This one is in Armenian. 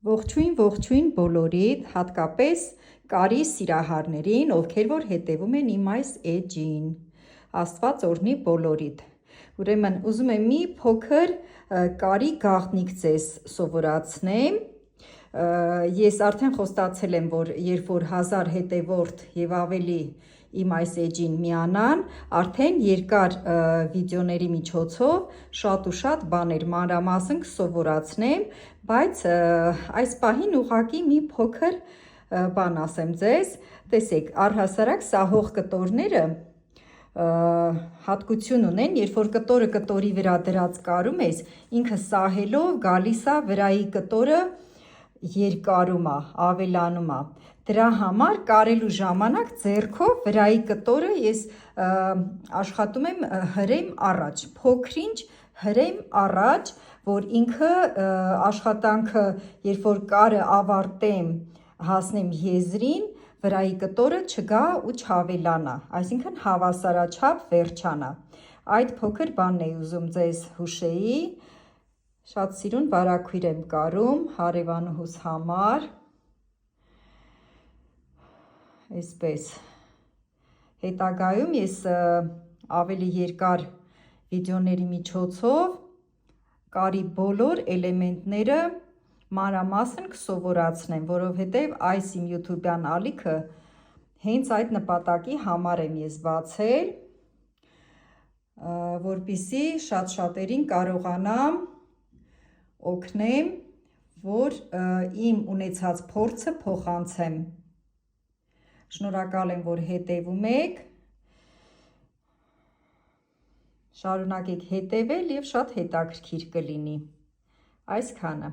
Ողջույն բոլորիդ, հատկապես կարի սիրահարներին, ովքեր որ հետևում են իմ այս էջին, Աստված օրհնի բոլորիդ։ Ուրեմն ուզում եմ մի փոքր կարի գաղտնիք ձեզ սովորացնեմ։ Ես արդեն խոստացել եմ, որ երբ որ 1000 հետևորդ եւ ավելի իմ այս էջին միանան, արդեն երկար վիդեոների միջոցով շատ ու շատ բաներ մանրամասն կսովորացնեմ, բայց այս պահին ուղղակի մի փոքր բան ասեմ ձեզ, տեսեք, առհասարակ սահող կտորները հատկություն ունեն, երբ որ կտորը կտորի վրա դրած կարում ես, ինքը սահելով գալիս է վրայի կտորը երկարում է, ավելանում է։ Դրա համար կարելու ժամանակ ձեռքով վրայի կտորը ես աշխատում եմ հրեմ առաջ, փոքրինչ հրեմ առաջ, որ ինքը աշխատանքը, երբ որ կարը ավարտեմ, հասնեմ եզրին, վրայի կտորը չգա ու չավելանա, այսինքն հավասարաչափ վերջանա։ Այդ փոքր բանն էի ուզում ձեզ հուշեի, շատ սիրուն վարագույր եմ կարում հարևանուհուս համար, այսպես, հետագայում ես ավելի երկար վիդեոների միջոցով կարի բոլոր էլեմենտները մանրամասն կսովորացնեմ, որովհետև այս իմ յութուբյան ալիքը հենց այդ նպատակի համար եմ ես բացել, որպեսզի շատ-շատերին կարողանամ օգնեմ, որ իմ ունեցած փորձը փոխանցեմ։ Շնորհակալ եմ, որ հետևում եք, շարունակեք հետևել և շատ հետաքրքիր կլինի, այսքանը։